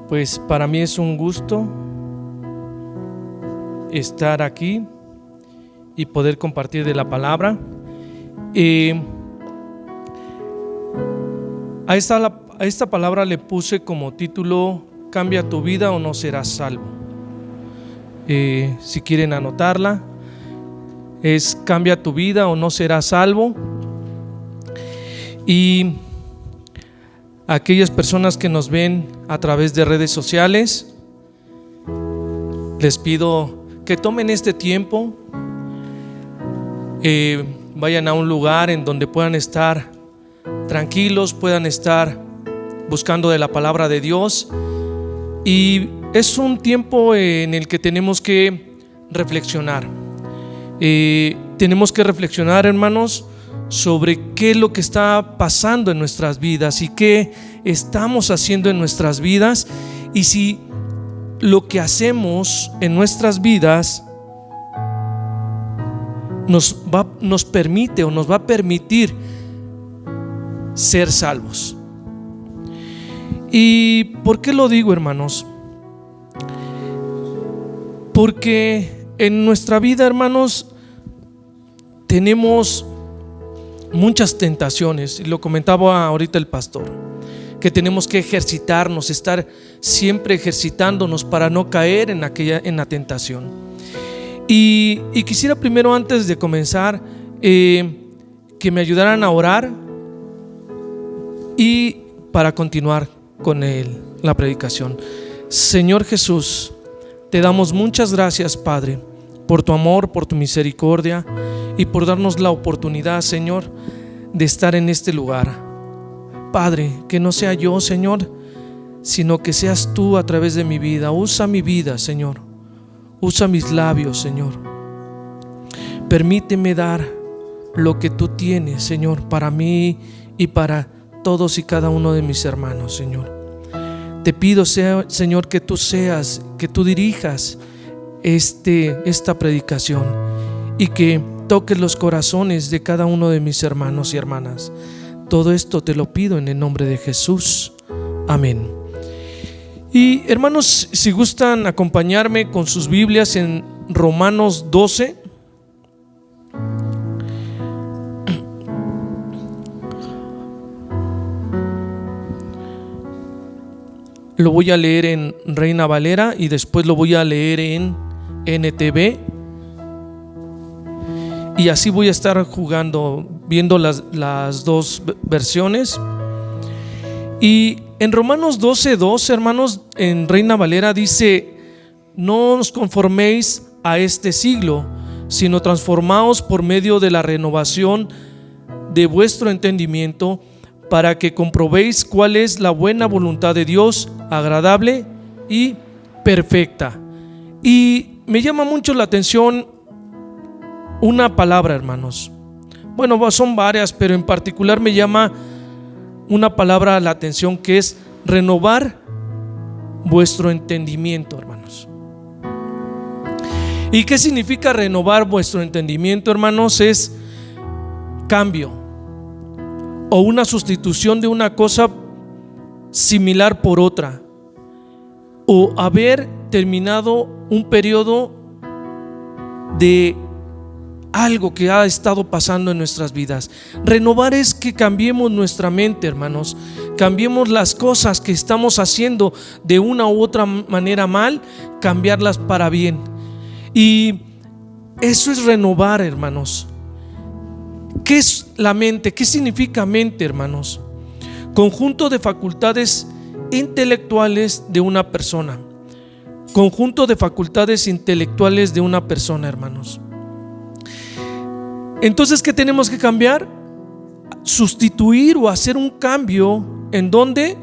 Pues para mí es un gusto estar aquí y poder compartir de la palabra. A esta palabra le puse como título: ¿Cambia tu vida o no serás salvo? Si quieren anotarla, es ¿cambia tu vida o no serás salvo? Y aquellas personas que nos ven a través de redes sociales, les pido que tomen este tiempo, vayan a un lugar en donde puedan estar tranquilos, puedan estar buscando de la palabra de Dios. Y es un tiempo en el que tenemos que reflexionar. Tenemos que reflexionar, hermanos, sobre qué es lo que está pasando en nuestras vidas y qué estamos haciendo en nuestras vidas, y si lo que hacemos en nuestras vidas nos permite o nos va a permitir ser salvos. ¿Y por qué lo digo, hermanos? Porque en nuestra vida, hermanos, tenemos muchas tentaciones, y lo comentaba ahorita el pastor, que tenemos que ejercitarnos, estar siempre ejercitándonos para no caer en la tentación. Y quisiera primero, antes de comenzar, que me ayudaran a orar y para continuar con la predicación. Señor Jesús, te damos muchas gracias, Padre, por tu amor, por tu misericordia y por darnos la oportunidad, Señor, de estar en este lugar. Padre, que no sea yo, Señor, sino que seas tú a través de mi vida. Usa mi vida, Señor. Usa mis labios, Señor. Permíteme dar lo que tú tienes, Señor, para mí y para todos y cada uno de mis hermanos, Señor. Te pido, Señor, que tú dirijas esta predicación y que toques los corazones de cada uno de mis hermanos y hermanas. Todo esto te lo pido en el nombre de Jesús. Amén. Y hermanos, si gustan acompañarme con sus Biblias en Romanos 12. Lo voy a leer en Reina Valera y después lo voy a leer en NTV. Y así voy a estar viendo las dos versiones. Y en Romanos 12:2, hermanos, en Reina Valera dice: no os conforméis a este siglo, sino transformaos por medio de la renovación de vuestro entendimiento, para que comprobéis cuál es la buena voluntad de Dios, agradable y perfecta. Y me llama mucho la atención una palabra, hermanos. Bueno, son varias, pero en particular me llama una palabra la atención, que es renovar vuestro entendimiento, hermanos. ¿Y qué significa renovar vuestro entendimiento, hermanos? Es cambio o una sustitución de una cosa similar por otra, o haber terminado un periodo de algo que ha estado pasando en nuestras vidas. Renovar es que cambiemos nuestra mente, hermanos, cambiemos las cosas que estamos haciendo de una u otra manera mal, cambiarlas para bien. Y eso es renovar, hermanos. ¿Qué es la mente? ¿Qué significa mente, hermanos? Conjunto de facultades intelectuales de una persona. Conjunto de facultades intelectuales de una persona, hermanos. Entonces, ¿qué tenemos que cambiar? Sustituir o hacer un cambio. ¿En dónde?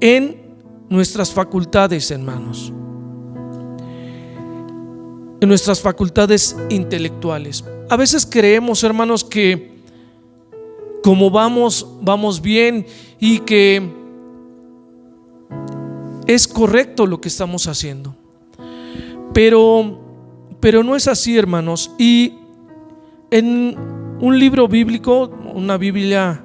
En nuestras facultades, hermanos. En nuestras facultades intelectuales. A veces creemos, hermanos, que como vamos bien y que es correcto lo que estamos haciendo, pero no es así, hermanos. Y en un libro bíblico, una Biblia,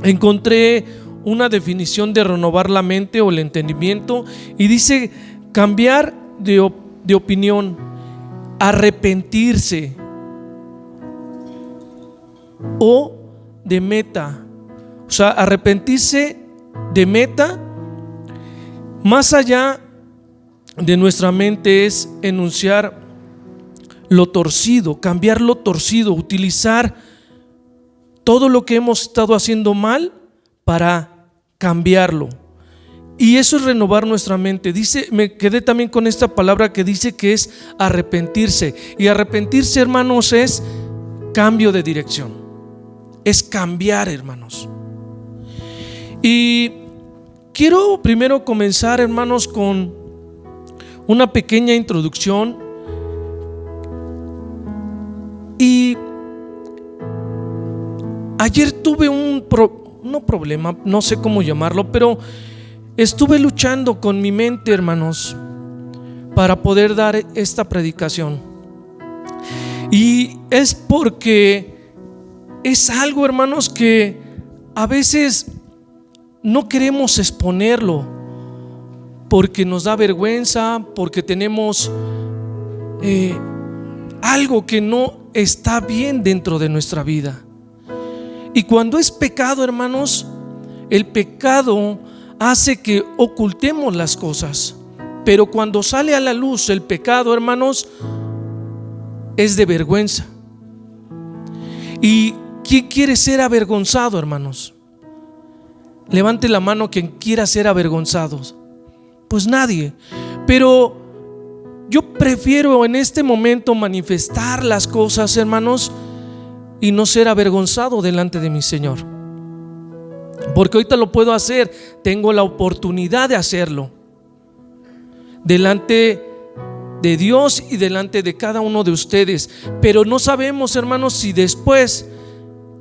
encontré una definición de renovar la mente o el entendimiento, y dice cambiar de opinión, arrepentirse o de meta. O sea, arrepentirse de meta, más allá de nuestra mente, es enunciar lo torcido, cambiar lo torcido, utilizar todo lo que hemos estado haciendo mal para cambiarlo. Y eso es renovar nuestra mente. Dice, me quedé también con esta palabra que dice que es arrepentirse. Y arrepentirse, hermanos, es cambio de dirección. Es cambiar, hermanos. Y quiero primero comenzar, hermanos, con una pequeña introducción. Y ayer tuve no problema, no sé cómo llamarlo, pero estuve luchando con mi mente, hermanos, para poder dar esta predicación. Y es porque es algo, hermanos, que a veces no queremos exponerlo porque nos da vergüenza, porque tenemos algo que no está bien dentro de nuestra vida. Y cuando es pecado, hermanos, el pecado hace que ocultemos las cosas. Pero cuando sale a la luz el pecado, hermanos, es de vergüenza. ¿Y quién quiere ser avergonzado, hermanos? Levante la mano quien quiera ser avergonzado. Pues nadie. Pero yo prefiero en este momento manifestar las cosas, hermanos, y no ser avergonzado delante de mi Señor. Porque ahorita lo puedo hacer, tengo la oportunidad de hacerlo delante de Dios y delante de cada uno de ustedes. Pero no sabemos, hermanos, si después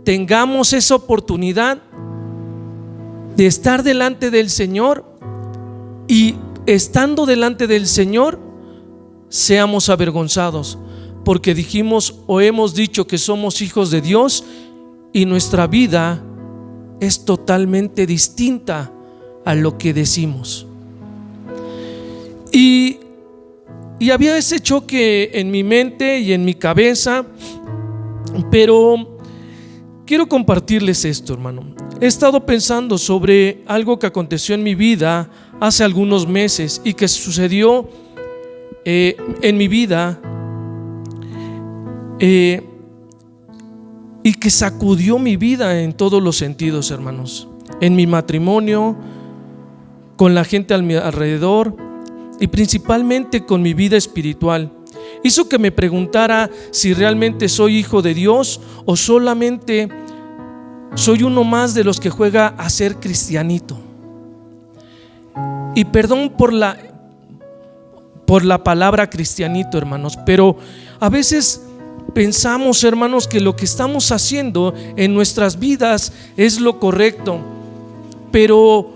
tengamos esa oportunidad de estar delante del Señor, y estando delante del Señor seamos avergonzados porque dijimos o hemos dicho que somos hijos de Dios y nuestra vida es totalmente distinta a lo que decimos. Y había ese choque en mi mente y en mi cabeza, pero quiero compartirles esto, hermano. He estado pensando sobre algo que aconteció en mi vida hace algunos meses y que sucedió en mi vida, y que sacudió mi vida en todos los sentidos, hermanos. En mi matrimonio, con la gente a mi alrededor y principalmente con mi vida espiritual. Hizo que me preguntara si realmente soy hijo de Dios o solamente soy uno más de los que juega a ser cristianito. Y perdón por la palabra cristianito, hermanos, pero a veces pensamos, hermanos, que lo que estamos haciendo en nuestras vidas es lo correcto, pero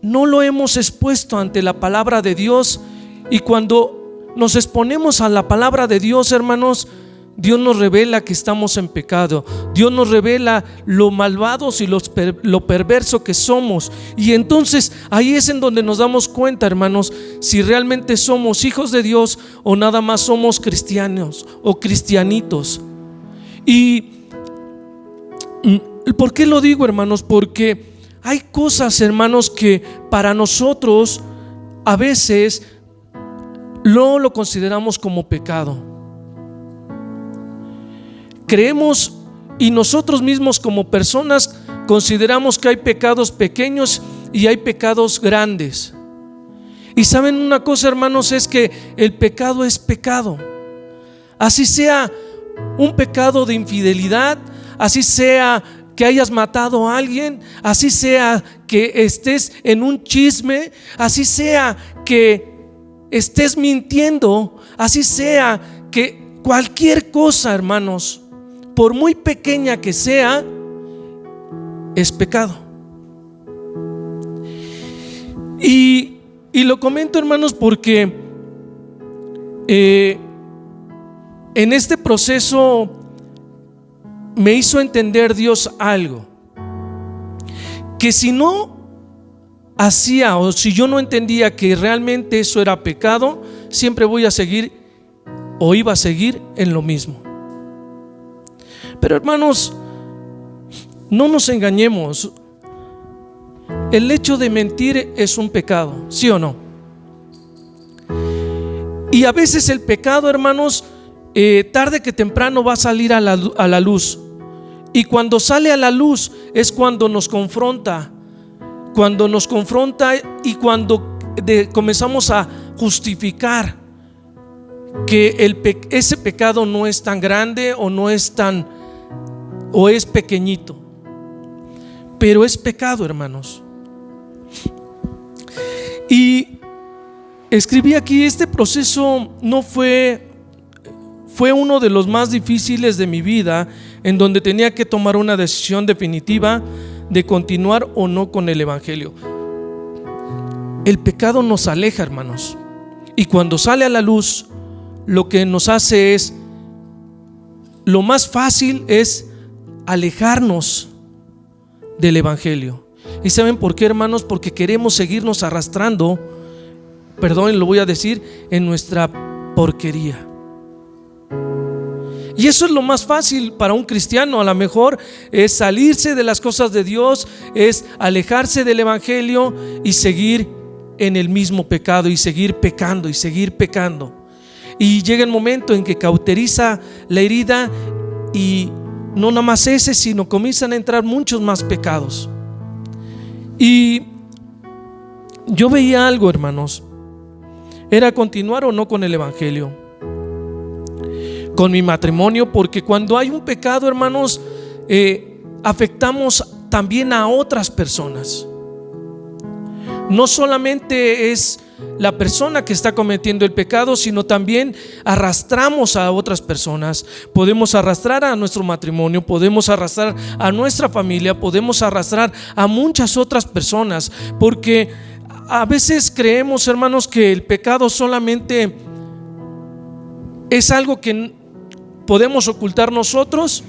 no lo hemos expuesto ante la palabra de Dios. Y cuando nos exponemos a la palabra de Dios, hermanos, Dios nos revela que estamos en pecado. Dios nos revela lo malvados y lo perverso que somos. Y entonces ahí es en donde nos damos cuenta, hermanos, si realmente somos hijos de Dios o nada más somos cristianos o cristianitos. ¿Y por qué lo digo, hermanos? Porque hay cosas, hermanos, que para nosotros a veces no lo consideramos como pecado. Creemos, y nosotros mismos como personas consideramos que hay pecados pequeños y hay pecados grandes. Y saben una cosa, hermanos, es que el pecado es pecado. Así sea un pecado de infidelidad, así sea que hayas matado a alguien, así sea que estés en un chisme, así sea que estés mintiendo, así sea que cualquier cosa, hermanos, por muy pequeña que sea, es pecado. Y lo comento, hermanos, porque en este proceso me hizo entender Dios algo, que si no hacía o si yo no entendía que realmente eso era pecado, siempre voy a seguir o iba a seguir en lo mismo. Pero hermanos, no nos engañemos. El hecho de mentir es un pecado, ¿sí o no? Y a veces el pecado, hermanos, tarde que temprano va a salir a la luz. Y cuando sale a la luz es cuando nos confronta y cuando comenzamos a justificar que ese pecado no es tan grande o es pequeñito, pero es pecado, hermanos. Y escribí aquí, este proceso no fue uno de los más difíciles de mi vida, en donde tenía que tomar una decisión definitiva de continuar o no con el evangelio. El pecado nos aleja, hermanos, y cuando sale a la luz, lo que nos hace es, lo más fácil es alejarnos del evangelio. ¿Y saben por qué, hermanos? Porque queremos seguirnos arrastrando, perdón, lo voy a decir, en nuestra porquería. Y eso es lo más fácil para un cristiano. A lo mejor es salirse de las cosas de Dios, es alejarse del evangelio y seguir en el mismo pecado y seguir pecando y seguir pecando. Y llega el momento en que cauteriza la herida y no nada más ese, sino comienzan a entrar muchos más pecados. Y yo veía algo, hermanos, era continuar o no con el evangelio, con mi matrimonio, porque cuando hay un pecado, hermanos, afectamos también a otras personas. No solamente es la persona que está cometiendo el pecado, sino también arrastramos a otras personas. Podemos arrastrar a nuestro matrimonio, podemos arrastrar a nuestra familia, podemos arrastrar a muchas otras personas, porque a veces creemos, hermanos, que el pecado solamente es algo que podemos ocultar nosotros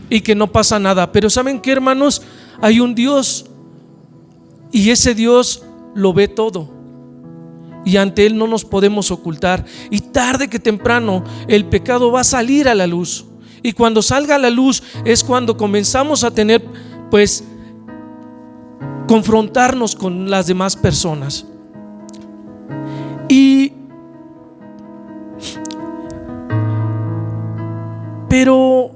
y que no pasa nada. Pero ¿saben qué, hermanos? Hay un Dios y ese Dios lo ve todo, y ante Él no nos podemos ocultar, y tarde que temprano el pecado va a salir a la luz, y cuando salga a la luz es cuando comenzamos a tener, pues, confrontarnos con las demás personas. Pero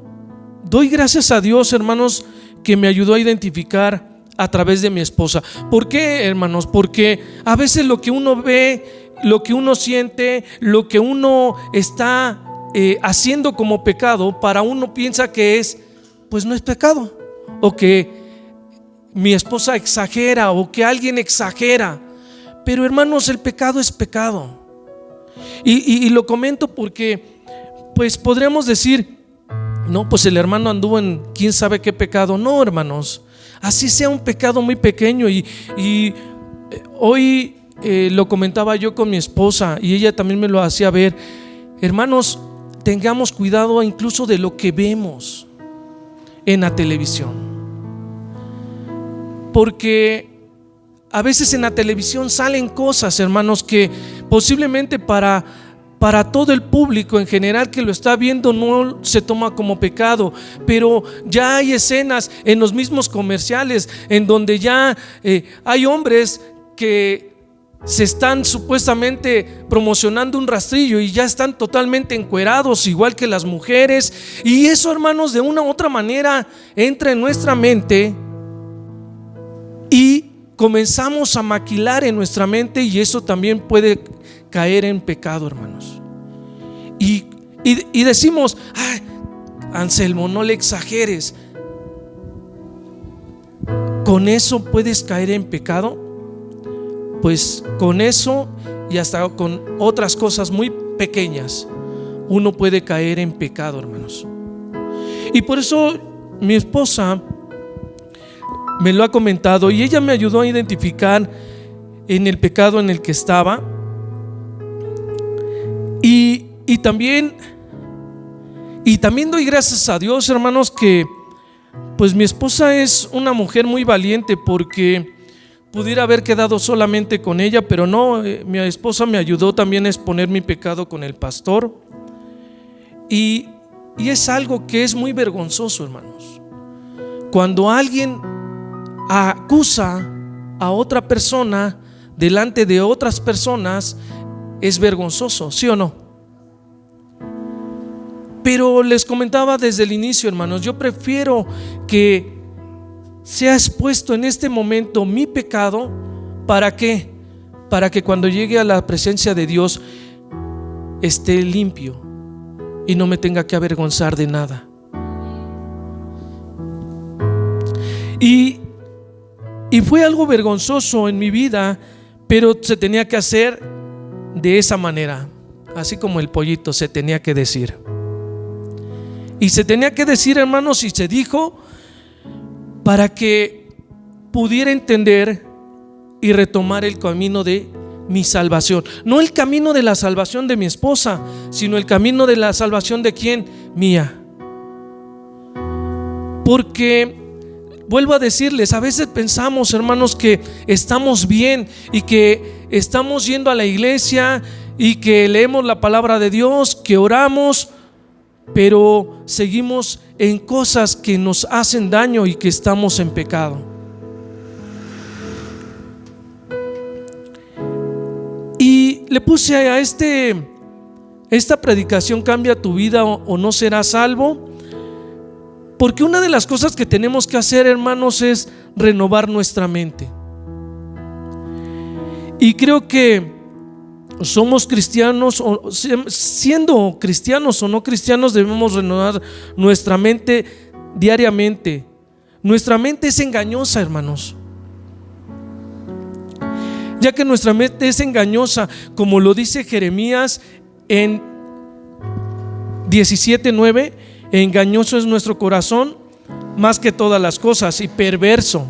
doy gracias a Dios, hermanos, que me ayudó a identificar a través de mi esposa. ¿Por qué, hermanos? Porque a veces lo que uno ve, lo que uno siente, lo que uno está haciendo como pecado, para uno piensa que pues no es pecado, o que mi esposa exagera, o que alguien exagera. Pero, hermanos, el pecado es pecado. Y lo comento porque, pues, podríamos decir, no, pues el hermano anduvo en quién sabe qué pecado. No, hermanos, así sea un pecado muy pequeño. Y hoy lo comentaba yo con mi esposa y ella también me lo hacía ver. Hermanos, tengamos cuidado incluso de lo que vemos en la televisión, porque a veces en la televisión salen cosas, hermanos, que posiblemente para todo el público en general que lo está viendo no se toma como pecado, pero ya hay escenas en los mismos comerciales en donde ya hay hombres que se están supuestamente promocionando un rastrillo y ya están totalmente encuerados, igual que las mujeres. Y eso, hermanos, de una u otra manera entra en nuestra mente y comenzamos a maquilar en nuestra mente, y eso también puede caer en pecado, hermanos. Y decimos: ay, Anselmo, no le exageres. ¿Con eso puedes caer en pecado? Pues con eso y hasta con otras cosas muy pequeñas uno puede caer en pecado, hermanos. Y por eso mi esposa me lo ha comentado, y ella me ayudó a identificar en el pecado en el que estaba. Y también doy gracias a Dios, hermanos, que pues mi esposa es una mujer muy valiente, porque pudiera haber quedado solamente con ella, pero no, mi esposa me ayudó también a exponer mi pecado con el pastor. Y es algo que es muy vergonzoso, hermanos. Cuando alguien acusa a otra persona delante de otras personas, es vergonzoso, ¿sí o no? Pero les comentaba desde el inicio, hermanos, yo prefiero que sea expuesto en este momento mi pecado. ¿Para qué? Para que cuando llegue a la presencia de Dios esté limpio y no me tenga que avergonzar de nada. Y fue algo vergonzoso en mi vida, pero se tenía que hacer de esa manera, así como el pollito, se tenía que decir. Y se tenía que decir, hermanos, y se dijo para que pudiera entender y retomar el camino de mi salvación. No el camino de la salvación de mi esposa, sino el camino de la salvación de ¿quién? Mía. Porque vuelvo a decirles, a veces pensamos, hermanos, que estamos bien y que estamos yendo a la iglesia y que leemos la palabra de Dios, que oramos, pero seguimos en cosas que nos hacen daño y que estamos en pecado. Y le puse a esta predicación, cambia tu vida o no serás salvo, porque una de las cosas que tenemos que hacer, hermanos, es renovar nuestra mente. Y creo que somos cristianos, o siendo cristianos o no cristianos, debemos renovar nuestra mente diariamente. Nuestra mente es engañosa, hermanos. Ya que nuestra mente es engañosa, como lo dice Jeremías en 17:9, engañoso es nuestro corazón más que todas las cosas y perverso.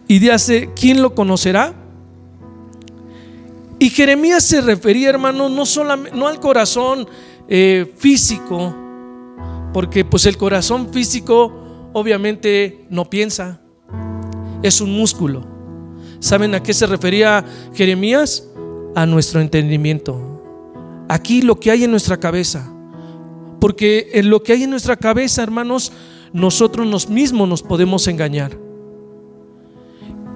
Y dice, ¿quién lo conocerá? Y Jeremías se refería, hermanos, no al corazón físico, porque pues el corazón físico obviamente no piensa, es un músculo. ¿Saben a qué se refería Jeremías? A nuestro entendimiento. Aquí lo que hay en nuestra cabeza. Porque en lo que hay en nuestra cabeza, hermanos, nosotros mismos nos podemos engañar.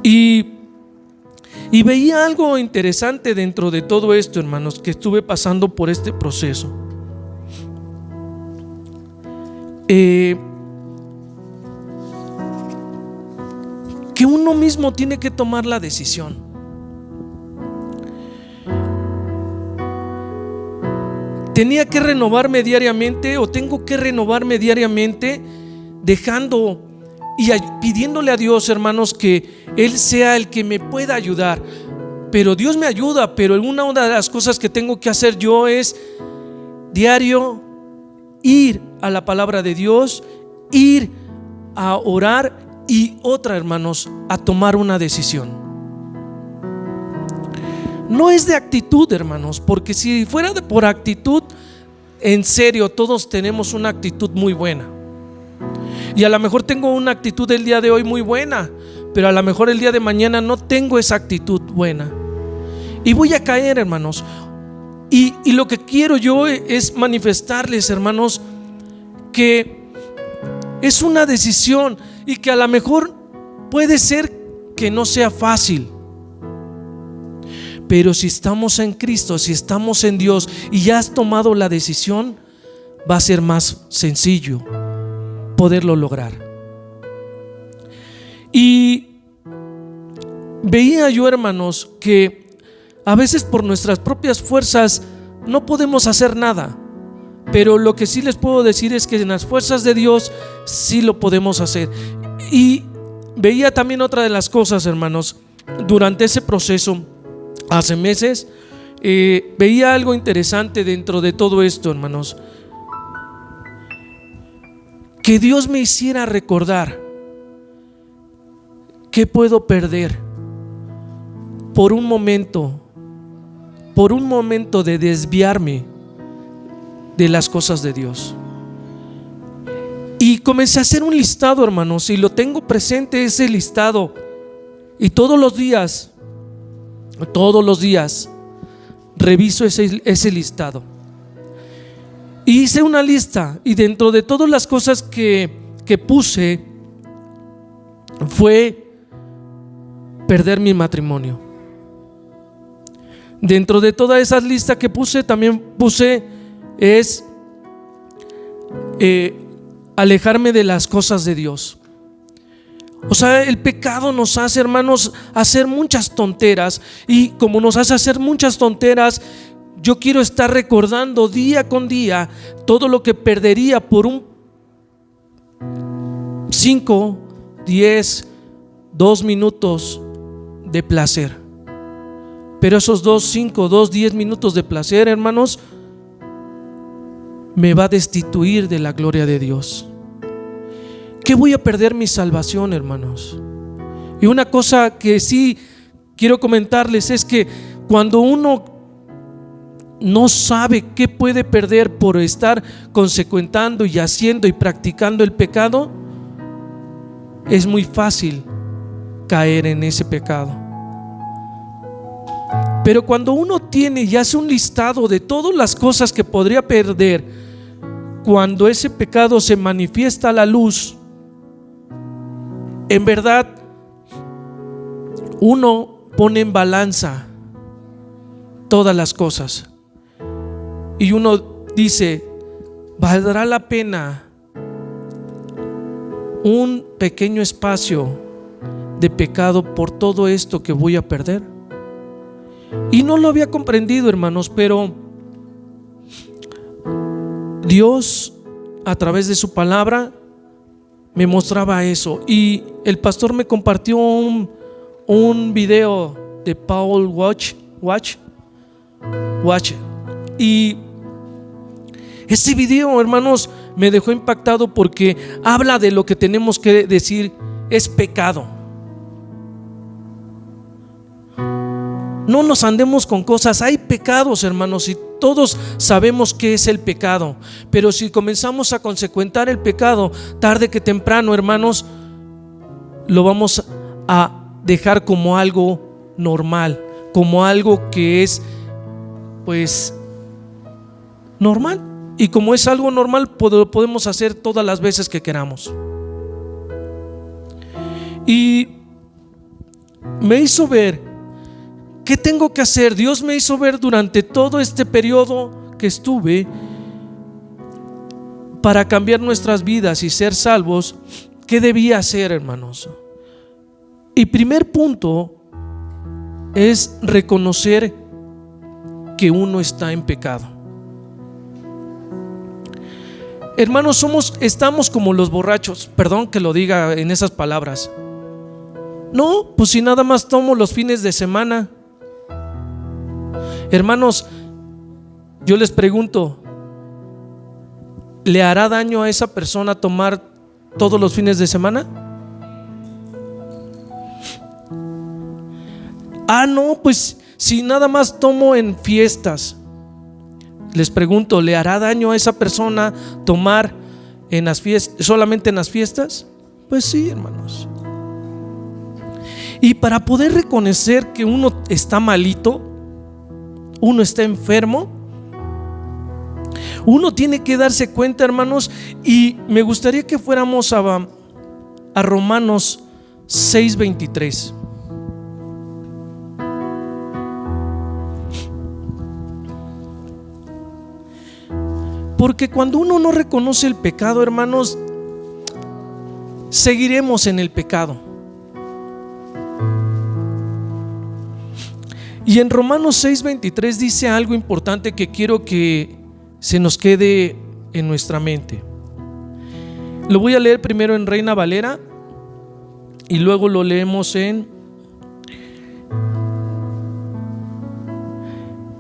Y veía algo interesante dentro de todo esto, hermanos, que estuve pasando por este proceso. Que uno mismo tiene que tomar la decisión. Tenía que renovarme diariamente, o tengo que renovarme diariamente, dejando y pidiéndole a Dios, hermanos, que Él sea el que me pueda ayudar. Pero Dios me ayuda, pero una de las cosas que tengo que hacer yo es diario ir a la palabra de Dios, ir a orar, y otra, hermanos, a tomar una decisión. No es de actitud, hermanos, porque si fuera por actitud, en serio, todos tenemos una actitud muy buena. Y a lo mejor tengo una actitud el día de hoy muy buena, pero a lo mejor el día de mañana no tengo esa actitud buena y voy a caer, hermanos. Y lo que quiero yo es manifestarles, hermanos, que es una decisión y que a lo mejor puede ser que no sea fácil, pero si estamos en Cristo, si estamos en Dios y ya has tomado la decisión, va a ser más sencillo poderlo lograr. Y veía yo, hermanos, que a veces por nuestras propias fuerzas no podemos hacer nada, pero lo que sí les puedo decir es que en las fuerzas de Dios sí lo podemos hacer. Y veía también otra de las cosas, hermanos, durante ese proceso, hace meses, veía algo interesante dentro de todo esto, hermanos, que Dios me hiciera recordar que puedo perder por un momento de desviarme de las cosas de Dios. Y comencé a hacer un listado, hermanos, y lo tengo presente ese listado. Y todos los días reviso ese listado. Y hice una lista, y dentro de todas las cosas que puse fue perder mi matrimonio. Dentro de todas esas listas que puse, también puse alejarme de las cosas de Dios. O sea, el pecado nos hace, hermanos, hacer muchas tonteras. Y como nos hace hacer muchas tonteras, yo quiero estar recordando día con día todo lo que perdería por un 5, 10, 2 minutos de placer. Pero esos 10 minutos de placer, hermanos, me va a destituir de la gloria de Dios. ¿Qué voy a perder? Mi salvación, hermanos. Y una cosa que sí quiero comentarles es que cuando uno no sabe qué puede perder por estar consecuentando y haciendo y practicando el pecado, es muy fácil caer en ese pecado. Pero cuando uno tiene y hace un listado de todas las cosas que podría perder cuando ese pecado se manifiesta a la luz, en verdad uno pone en balanza todas las cosas y uno dice: ¿valdrá la pena un pequeño espacio de pecado por todo esto que voy a perder? Y no lo había comprendido, hermanos, pero Dios a través de su palabra me mostraba eso. Y el pastor me compartió un video de Paul Watch. Y ese video, hermanos, me dejó impactado porque habla de lo que tenemos que decir es pecado. No nos andemos con cosas. Hay pecados, hermanos, y todos sabemos qué es el pecado. Pero si comenzamos a consecuentar el pecado, tarde que temprano, hermanos, lo vamos a dejar como algo normal, como algo que es, pues, normal. Y como es algo normal, podemos hacer todas las veces que queramos. Y me hizo ver ¿qué tengo que hacer? Dios me hizo ver durante todo este periodo que estuve para cambiar nuestras vidas y ser salvos. ¿Qué debía hacer, hermanos? Y primer punto es reconocer que uno está en pecado. Hermanos, estamos como los borrachos. Perdón que lo diga en esas palabras. No, pues si nada más tomo los fines de semana. Hermanos, yo les pregunto, ¿le hará daño a esa persona tomar todos los fines de semana? No, pues si nada más tomo en fiestas. Les pregunto, ¿le hará daño a esa persona tomar en las fiestas, solamente en las fiestas? Pues sí, hermanos. Y para poder reconocer que uno está malito, uno está enfermo, uno tiene que darse cuenta, hermanos. Y me gustaría que fuéramos a Romanos 6:23. Porque cuando uno no reconoce el pecado, hermanos, seguiremos en el pecado. Y en Romanos 6:23 dice algo importante que quiero que se nos quede en nuestra mente. Lo voy a leer primero en Reina Valera y luego lo leemos en,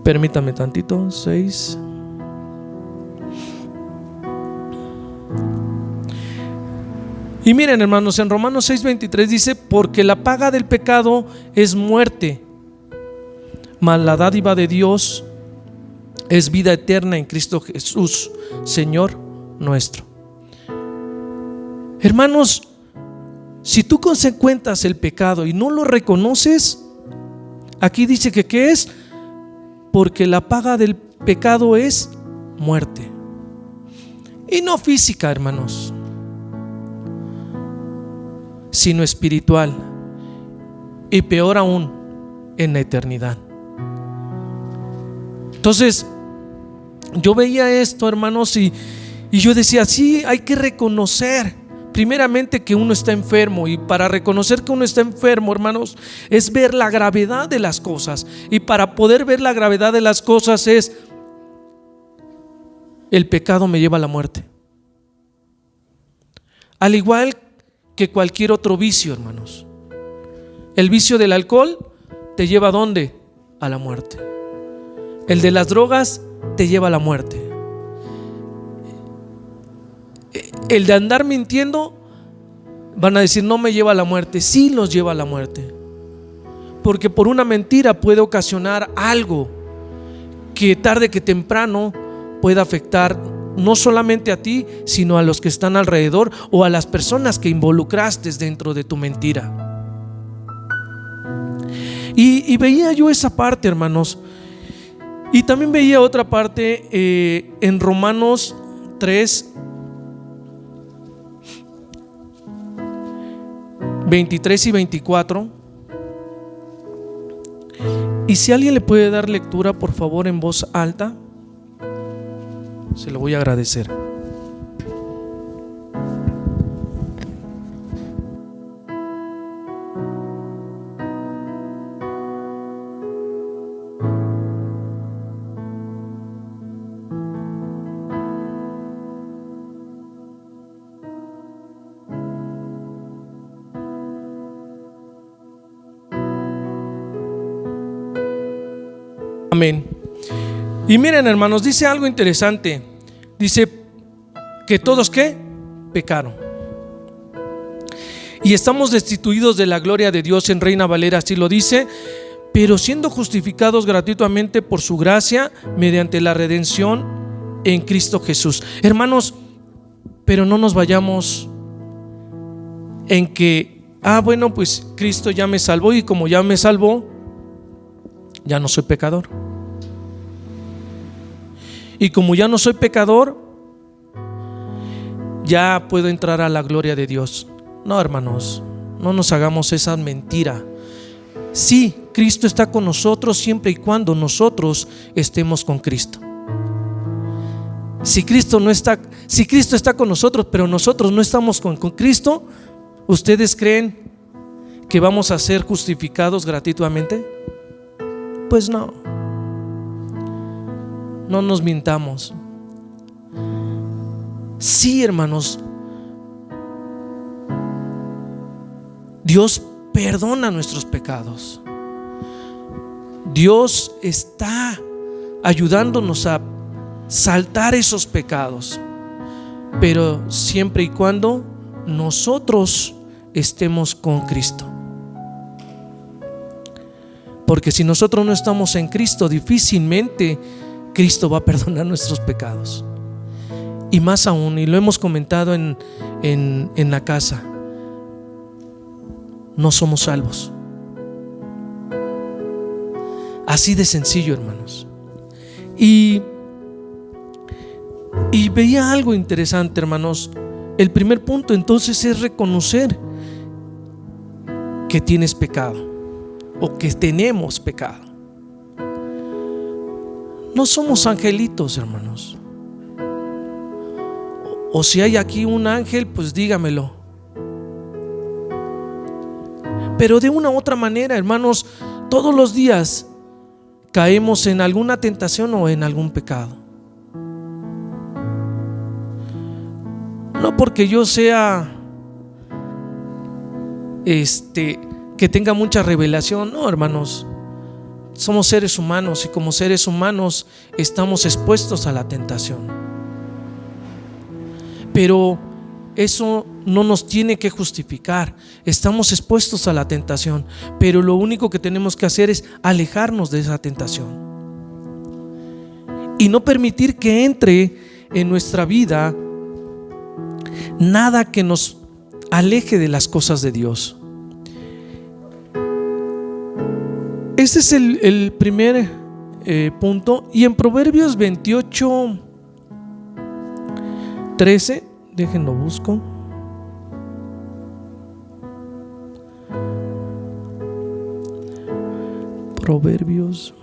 permítame tantito, 6. Y miren, hermanos, en Romanos 6:23 dice: porque la paga del pecado es muerte, mas la dádiva de Dios es vida eterna en Cristo Jesús, Señor nuestro. Hermanos, si tú consecuentas el pecado y no lo reconoces, aquí dice que ¿qué es? Porque la paga del pecado es muerte. Y no física, hermanos, sino espiritual. Y peor aún, en la eternidad. Entonces, yo veía esto, hermanos, y yo decía, sí, hay que reconocer primeramente que uno está enfermo, y para reconocer que uno está enfermo, hermanos, es ver la gravedad de las cosas, y para poder ver la gravedad de las cosas es: el pecado me lleva a la muerte, al igual que cualquier otro vicio, hermanos. El vicio del alcohol te lleva ¿a dónde? A la muerte. El de las drogas te lleva a la muerte. El de andar mintiendo, van a decir, no me lleva a la muerte. Sí los lleva a la muerte, porque por una mentira puede ocasionar algo que tarde que temprano puede afectar no solamente a ti, sino a los que están alrededor o a las personas que involucraste dentro de tu mentira. Y veía yo esa parte, hermanos, y también veía otra parte en Romanos 3, 23 y 24. Y si alguien le puede dar lectura, por favor, en voz alta, se lo voy a agradecer. Amén. Y miren, hermanos, dice algo interesante. Dice que todos ¿qué? Pecaron y estamos destituidos de la gloria de Dios. En Reina Valera así lo dice: pero siendo justificados gratuitamente por su gracia mediante la redención en Cristo Jesús. Hermanos, pero no nos vayamos en que bueno, pues Cristo ya me salvó, y como ya me salvó, ya no soy pecador. Y como ya no soy pecador, ya puedo entrar a la gloria de Dios. No, hermanos, no nos hagamos esa mentira. Sí, Cristo está con nosotros siempre y cuando nosotros estemos con Cristo. Si Cristo está con nosotros, pero nosotros no estamos con Cristo, ¿ustedes creen que vamos a ser justificados gratuitamente? Pues no. No nos mintamos. Sí, hermanos, Dios perdona nuestros pecados. Dios está ayudándonos a saltar esos pecados, pero siempre y cuando nosotros estemos con Cristo. Porque si nosotros no estamos en Cristo, difícilmente Cristo va a perdonar nuestros pecados. Y más aún, y lo hemos comentado en la casa, no somos salvos. Así de sencillo, hermanos. Y veía algo interesante, hermanos. El primer punto entonces es reconocer que tienes pecado, o que tenemos pecado. No somos angelitos, hermanos. O si hay aquí un ángel, pues dígamelo. Pero de una u otra manera, hermanos, todos los días caemos en alguna tentación o en algún pecado. No porque yo sea que tenga mucha revelación, no, hermanos. Somos seres humanos, y como seres humanos estamos expuestos a la tentación. Pero eso no nos tiene que justificar. Estamos expuestos a la tentación, pero lo único que tenemos que hacer es alejarnos de esa tentación y no permitir que entre en nuestra vida nada que nos aleje de las cosas de Dios. Este es el primer punto. Y en Proverbios 28:13, déjenlo busco. Proverbios.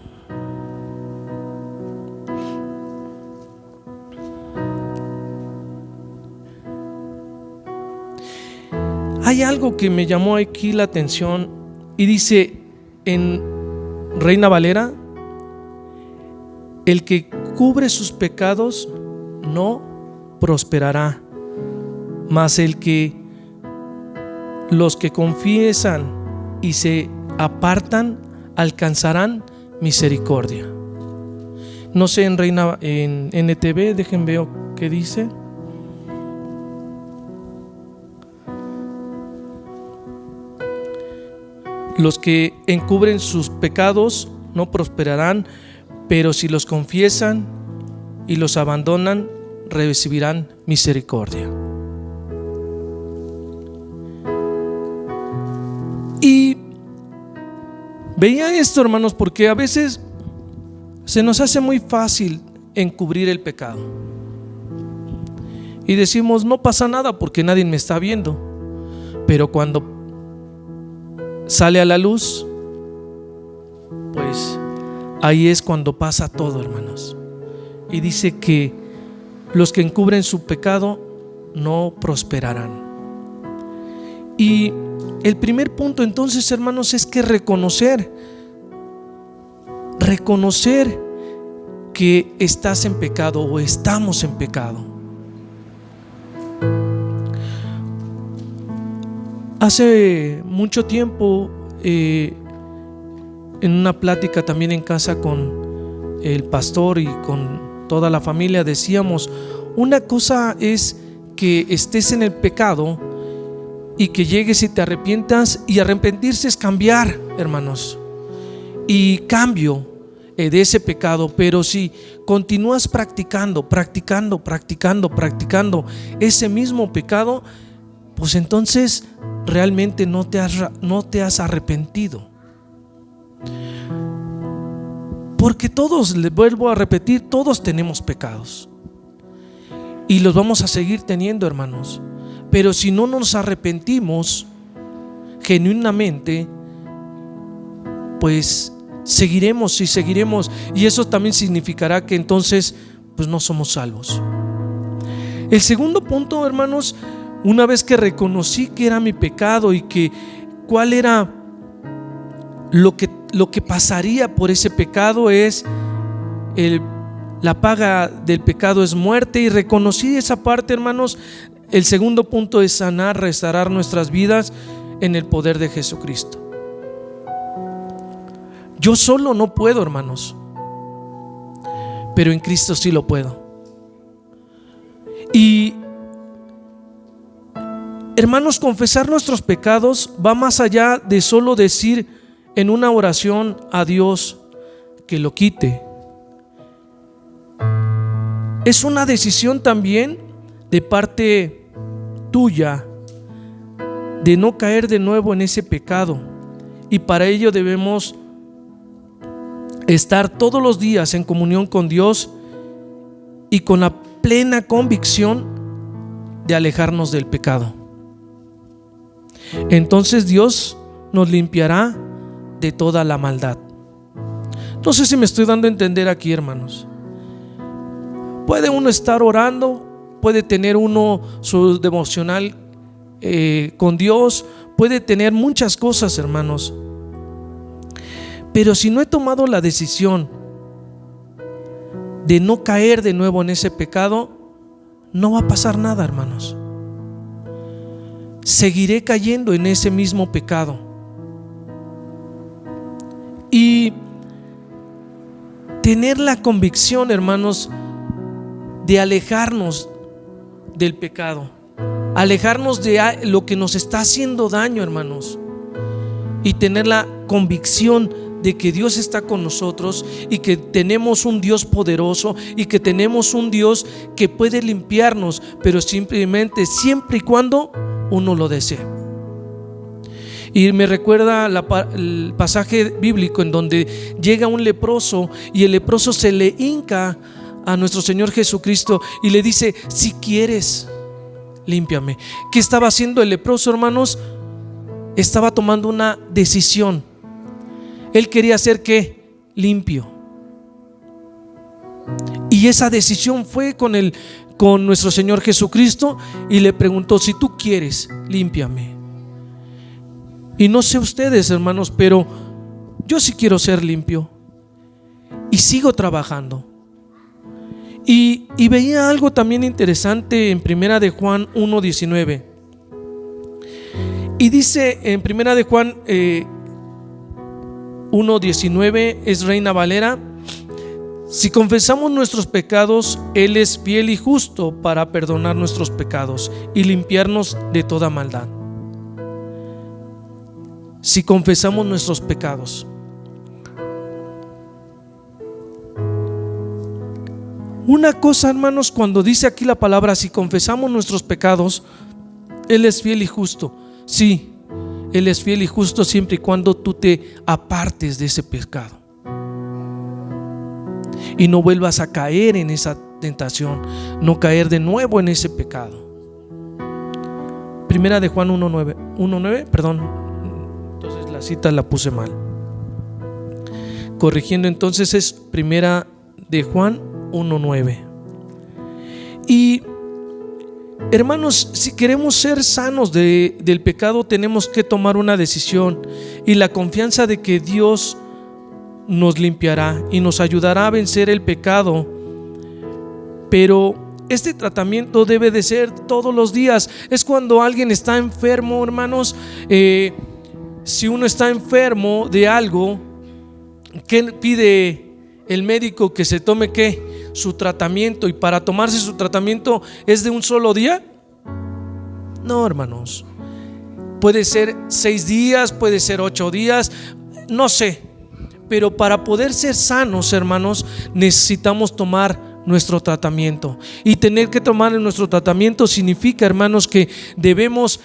Hay algo que me llamó aquí la atención y dice en Reina Valera: el que cubre sus pecados no prosperará, mas los que confiesan y se apartan alcanzarán misericordia. No sé en NTV, dejen ver qué dice. Los que encubren sus pecados no prosperarán, pero si los confiesan y los abandonan, recibirán misericordia. Y veía esto, hermanos, porque a veces se nos hace muy fácil encubrir el pecado y decimos: no pasa nada porque nadie me está viendo. Pero cuando sale a la luz, pues ahí es cuando pasa todo, hermanos. Y dice que los que encubren su pecado no prosperarán. Y el primer punto entonces, hermanos, es que reconocer que estás en pecado o estamos en pecado. Hace mucho tiempo, en una plática también en casa con el pastor y con toda la familia, decíamos: una cosa es que estés en el pecado y que llegues y te arrepientas, y arrepentirse es cambiar, hermanos, y cambio de ese pecado. Pero si continúas practicando ese mismo pecado, pues entonces realmente no te has arrepentido. Porque todos, les vuelvo a repetir, todos tenemos pecados y los vamos a seguir teniendo, hermanos. Pero si no nos arrepentimos genuinamente, pues seguiremos, y eso también significará que entonces pues no somos salvos. El segundo punto, hermanos, una vez que reconocí que era mi pecado y que cuál era lo que pasaría por ese pecado, es la paga del pecado es muerte, y reconocí esa parte, hermanos. El segundo punto es sanar, restaurar nuestras vidas en el poder de Jesucristo. Yo solo no puedo, hermanos, pero en Cristo sí lo puedo. Y hermanos, confesar nuestros pecados va más allá de solo decir en una oración a Dios que lo quite. Es una decisión también de parte tuya de no caer de nuevo en ese pecado, y para ello debemos estar todos los días en comunión con Dios y con la plena convicción de alejarnos del pecado. Entonces Dios nos limpiará de toda la maldad. No sé si me estoy dando a entender aquí, hermanos. Puede uno estar orando, puede tener uno su devocional con Dios, puede tener muchas cosas, hermanos, pero si no he tomado la decisión de no caer de nuevo en ese pecado, no va a pasar nada, hermanos. Seguiré cayendo en ese mismo pecado. Y tener la convicción, hermanos, de alejarnos del pecado, alejarnos de lo que nos está haciendo daño, hermanos, y tener la convicción de que Dios está con nosotros y que tenemos un Dios poderoso y que tenemos un Dios que puede limpiarnos, pero simplemente siempre y cuando uno lo desee. Y me recuerda el pasaje bíblico en donde llega un leproso y el leproso se le hinca a nuestro Señor Jesucristo y le dice: si quieres, límpiame. ¿Qué estaba haciendo el leproso, hermanos? Estaba tomando una decisión. Él quería ser ¿qué? Limpio. Y esa decisión fue con nuestro Señor Jesucristo y le preguntó: si tú quieres, límpiame. Y no sé ustedes, hermanos, pero yo sí quiero ser limpio y sigo trabajando. Y veía algo también interesante en Primera de Juan 1:19. Y dice en Primera de Juan 1:19, es Reina Valera: si confesamos nuestros pecados, Él es fiel y justo para perdonar nuestros pecados y limpiarnos de toda maldad. Si confesamos nuestros pecados. Una cosa, hermanos, cuando dice aquí la palabra si confesamos nuestros pecados, Él es fiel y justo. Sí, Él es fiel y justo siempre y cuando tú te apartes de ese pecado y no vuelvas a caer en esa tentación, no caer de nuevo en ese pecado. Primera de Juan 1:9, perdón, entonces la cita la puse mal. Corrigiendo, entonces es Primera de Juan 1:9. Y hermanos, si queremos ser sanos del pecado, tenemos que tomar una decisión y la confianza de que Dios nos limpiará y nos ayudará a vencer el pecado. Pero este tratamiento debe de ser todos los días. Es cuando alguien está enfermo, hermanos. Si uno está enfermo de algo, ¿qué pide el médico? Que se tome ¿qué? Su tratamiento. Y para tomarse su tratamiento, ¿es de un solo día? No, hermanos. Puede ser 6 días, puede ser 8 días, no sé. Pero para poder ser sanos, hermanos, necesitamos tomar nuestro tratamiento. Y tener que tomar nuestro tratamiento significa, hermanos, que debemos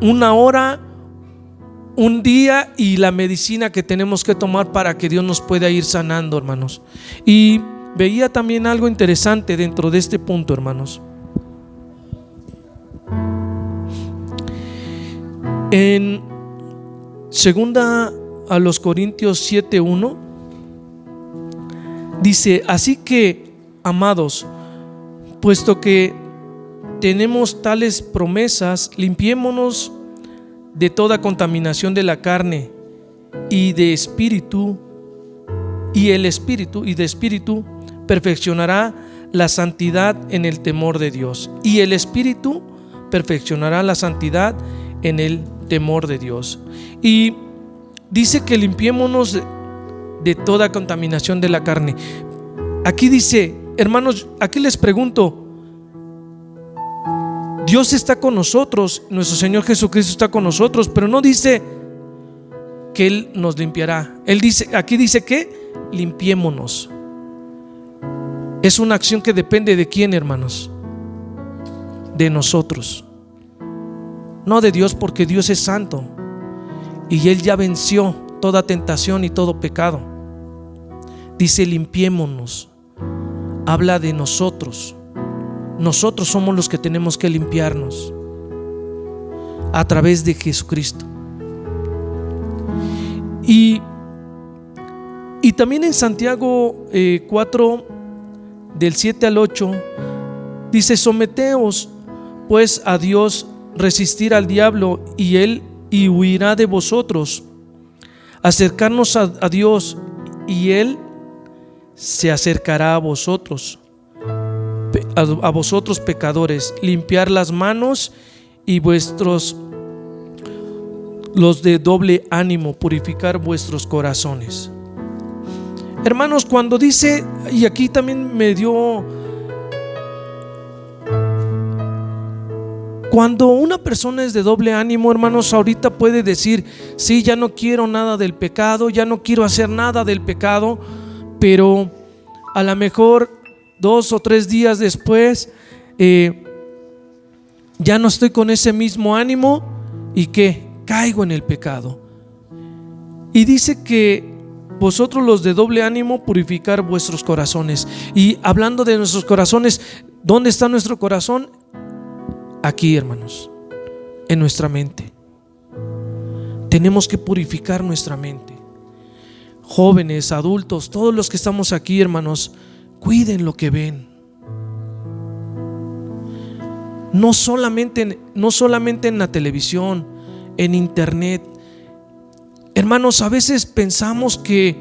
1 hora, un día y la medicina que tenemos que tomar para que Dios nos pueda ir sanando, hermanos. Y veía también algo interesante dentro de este punto, hermanos. En 2 a los Corintios 7:1 dice: así que, amados, puesto que tenemos tales promesas, limpiémonos de toda contaminación de la carne y de espíritu, y de espíritu perfeccionará la santidad en el temor de Dios. Y el espíritu perfeccionará la santidad en el temor de Dios. Y dice que limpiémonos de toda contaminación de la carne. Aquí dice, hermanos, aquí les pregunto, Dios está con nosotros, nuestro Señor Jesucristo está con nosotros, pero no dice que Él nos limpiará. Él dice, aquí dice que limpiémonos. Es una acción que depende de quién, hermanos, de nosotros, no de Dios, porque Dios es santo y Él ya venció toda tentación y todo pecado. Dice limpiémonos, habla de nosotros. Nosotros somos los que tenemos que limpiarnos a través de Jesucristo. Y también en Santiago 4 del 7 al 8 dice: someteos pues a Dios, resistir al diablo y él huirá de vosotros. Acercarnos a Dios y Él se acercará a vosotros pecadores. Limpiar las manos y los de doble ánimo, purificar vuestros corazones. Hermanos, cuando dice, y aquí también me dio Cuando una persona es de doble ánimo, hermanos, ahorita puede decir: sí, ya no quiero nada del pecado, ya no quiero hacer nada del pecado, pero a lo mejor 2 o 3 días después ya no estoy con ese mismo ánimo y que caigo en el pecado. Y dice que vosotros, los de doble ánimo, purificar vuestros corazones. Y hablando de nuestros corazones, ¿dónde está nuestro corazón? Aquí, hermanos, en nuestra mente. Tenemos que purificar nuestra mente. Jóvenes, adultos, todos los que estamos aquí, hermanos, cuiden lo que ven. No solamente en la televisión, en internet. Hermanos, a veces pensamos que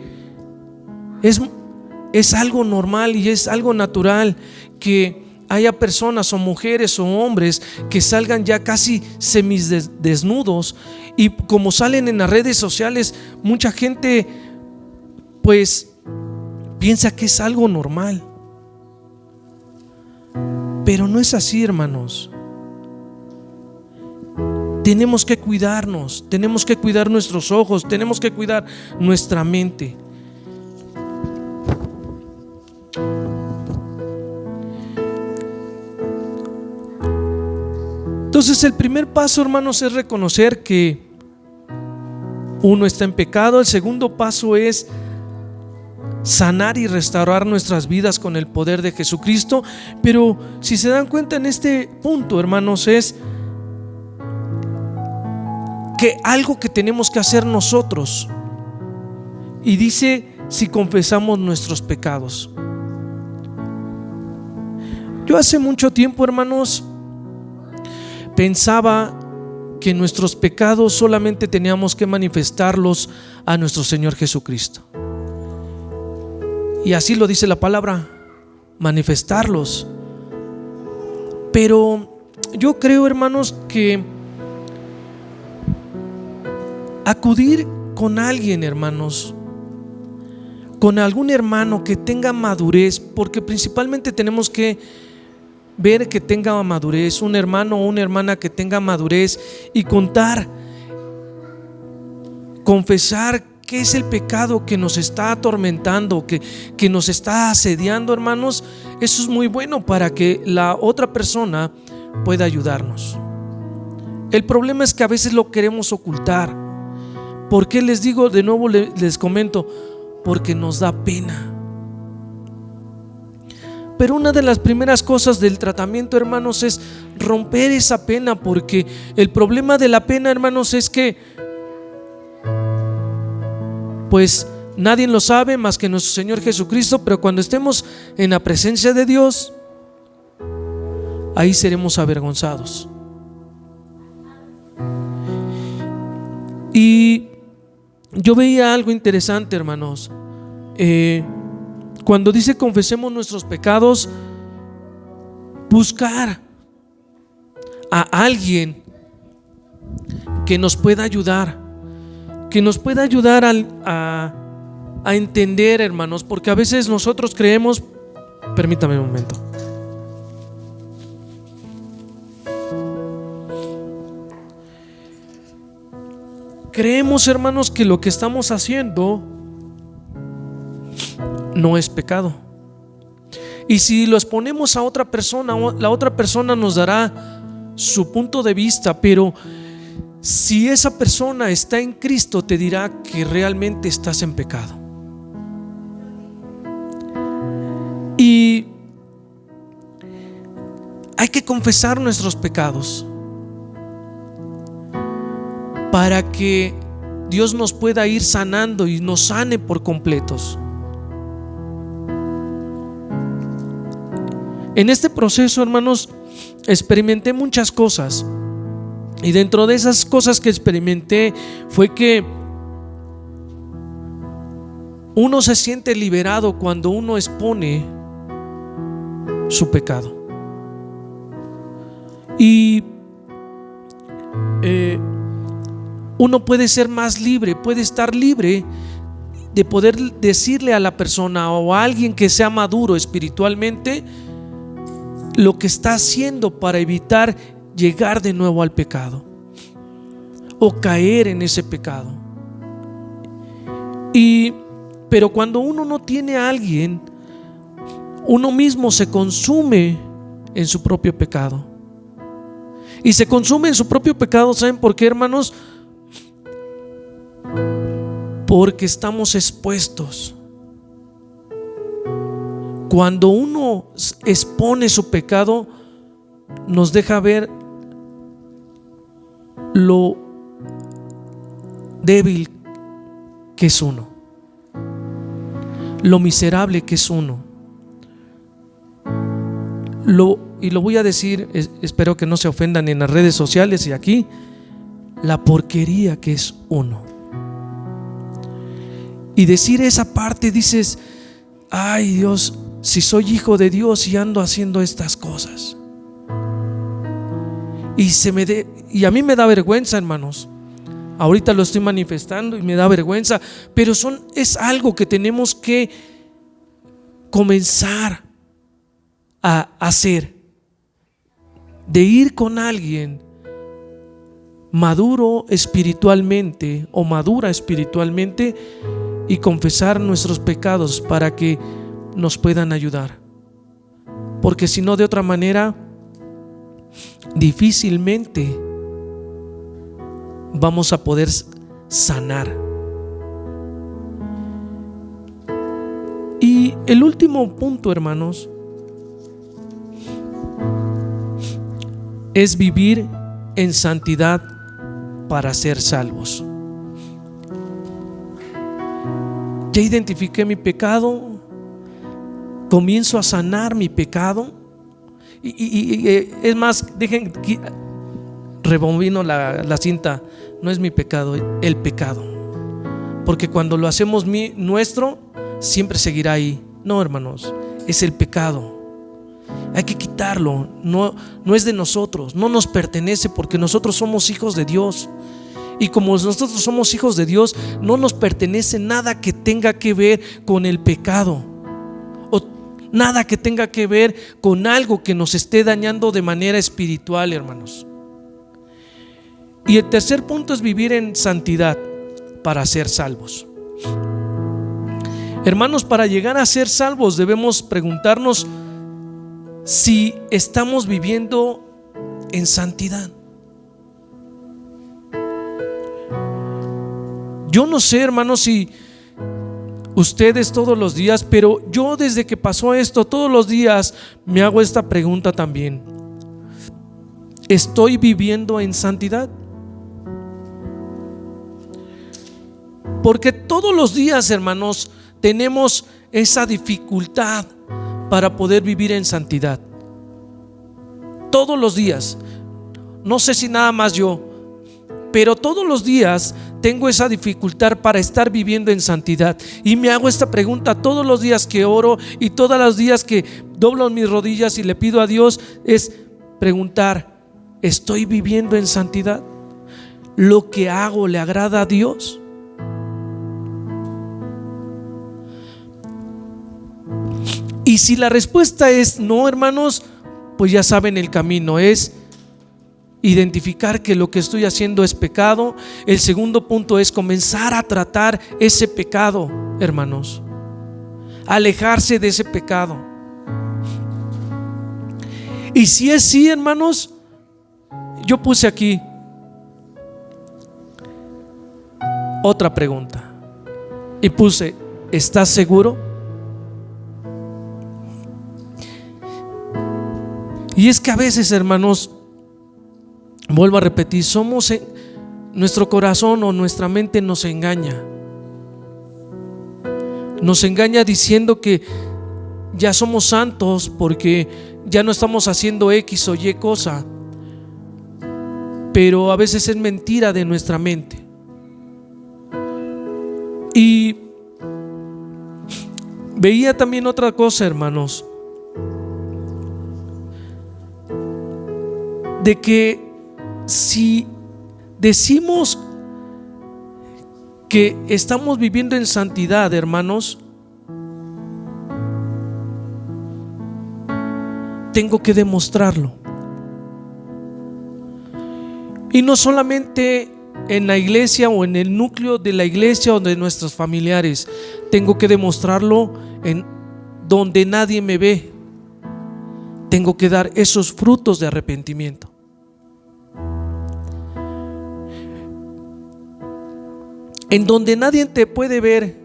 es algo normal y es algo natural que haya personas o mujeres o hombres que salgan ya casi semidesnudos, y como salen en las redes sociales, mucha gente pues piensa que es algo normal. Pero no es así, hermanos. Tenemos que cuidarnos, tenemos que cuidar nuestros ojos, tenemos que cuidar nuestra mente. Entonces, el primer paso, hermanos, es reconocer que uno está en pecado. El segundo paso es sanar y restaurar nuestras vidas con el poder de Jesucristo. Pero si se dan cuenta en este punto, hermanos, es que algo que tenemos que hacer nosotros, y dice: si confesamos nuestros pecados. Yo hace mucho tiempo, hermanos, pensaba que nuestros pecados solamente teníamos que manifestarlos a nuestro Señor Jesucristo. Y así lo dice la palabra, manifestarlos. Pero yo creo, hermanos, que acudir con alguien, hermanos, con algún hermano que tenga madurez, porque principalmente tenemos que ver que tenga madurez, un hermano o una hermana que tenga madurez, y confesar qué es el pecado que nos está atormentando, que nos está asediando, hermanos. Eso es muy bueno para que la otra persona pueda ayudarnos. El problema es que a veces lo queremos ocultar. ¿Por qué les digo? De nuevo les comento: porque nos da pena. Pero una de las primeras cosas del tratamiento, hermanos, es romper esa pena, porque el problema de la pena, hermanos, es que pues nadie lo sabe más que nuestro Señor Jesucristo. Pero cuando estemos en la presencia de Dios, ahí seremos avergonzados. Y yo veía algo interesante, hermanos. Cuando dice confesemos nuestros pecados, buscar a alguien que nos pueda ayudar, a entender, hermanos, porque a veces nosotros creemos, permítame un momento. Creemos, hermanos, que lo que estamos haciendo no es pecado. Y si lo exponemos a otra persona, la otra persona nos dará su punto de vista, pero si esa persona está en Cristo, te dirá que realmente estás en pecado. Y hay que confesar nuestros pecados para que Dios nos pueda ir sanando y nos sane por completos. En este proceso, hermanos, experimenté muchas cosas, y dentro de esas cosas que experimenté fue que uno se siente liberado cuando uno expone su pecado. Y uno puede ser más libre, puede estar libre de poder decirle a la persona o a alguien que sea maduro espiritualmente lo que está haciendo para evitar llegar de nuevo al pecado o caer en ese pecado. Pero cuando uno no tiene a alguien, uno mismo se consume en su propio pecado. Y se consume en su propio pecado, ¿saben por qué, hermanos? Porque estamos expuestos. Cuando uno expone su pecado, nos deja ver lo débil que es uno, lo miserable que es uno. Y lo voy a decir, espero que no se ofendan en las redes sociales y aquí, la porquería que es uno. Y decir esa parte, dices: ay Dios, si soy hijo de Dios y ando haciendo estas cosas. Y a mí me da vergüenza, hermanos. Ahorita lo estoy manifestando y me da vergüenza, pero es algo que tenemos que comenzar a hacer, de ir con alguien maduro espiritualmente o madura espiritualmente y confesar nuestros pecados para que nos puedan ayudar, porque si no, de otra manera difícilmente vamos a poder sanar. Y el último punto, hermanos, es vivir en santidad para ser salvos. Ya identifiqué mi pecado, comienzo a sanar mi pecado. Y es más, rebobino la cinta. No es mi pecado, el pecado. Porque cuando lo hacemos nuestro, siempre seguirá ahí. No, hermanos, es el pecado. Hay que quitarlo. No es de nosotros, no nos pertenece, porque nosotros somos hijos de Dios. Y como nosotros somos hijos de Dios, no nos pertenece nada que tenga que ver con el pecado, o nada que tenga que ver con algo que nos esté dañando de manera espiritual, hermanos. Y el tercer punto es vivir en santidad para ser salvos. Hermanos, para llegar a ser salvos debemos preguntarnos si estamos viviendo en santidad. Yo no sé, hermanos, si ustedes todos los días, pero yo desde que pasó esto, todos los días me hago esta pregunta también: ¿estoy viviendo en santidad? Porque todos los días, hermanos, tenemos esa dificultad para poder vivir en santidad. Todos los días. No sé si nada más yo, pero todos los días tengo esa dificultad para estar viviendo en santidad. Y me hago esta pregunta todos los días que oro y todos los días que doblo mis rodillas y le pido a Dios, es preguntar: ¿estoy viviendo en santidad? ¿Lo que hago le agrada a Dios? Y si la respuesta es no, hermanos, pues ya saben el camino: es identificar que lo que estoy haciendo es pecado. El segundo punto es comenzar a tratar ese pecado, hermanos, alejarse de ese pecado. Y si es sí, hermanos, yo puse aquí otra pregunta y puse: ¿estás seguro? Y es que a veces, hermanos, vuelvo a repetir, nuestro corazón o nuestra mente nos engaña. Nos engaña diciendo que ya somos santos porque ya no estamos haciendo X o Y cosa. Pero a veces es mentira de nuestra mente. Y veía también otra cosa, hermanos, de que si decimos que estamos viviendo en santidad, hermanos, tengo que demostrarlo. Y no solamente en la iglesia o en el núcleo de la iglesia o de nuestros familiares, tengo que demostrarlo en donde nadie me ve. Tengo que dar esos frutos de arrepentimiento. En donde nadie te puede ver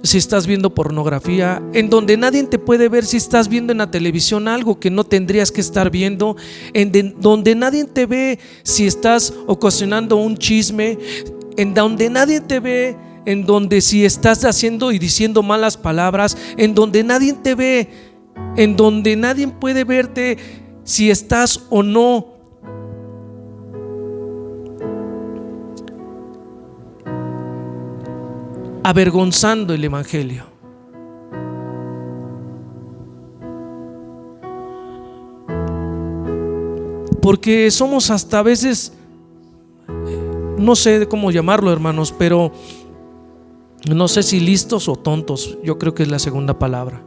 si estás viendo pornografía, en donde nadie te puede ver si estás viendo en la televisión algo que no tendrías que estar viendo, donde nadie te ve si estás ocasionando un chisme, en donde nadie te ve, en donde si estás haciendo y diciendo malas palabras, en donde nadie te ve, en donde nadie puede verte si estás o no avergonzando el evangelio. Porque somos hasta a veces, no sé cómo llamarlo, hermanos, pero no sé si listos o tontos. Yo creo que es la segunda palabra.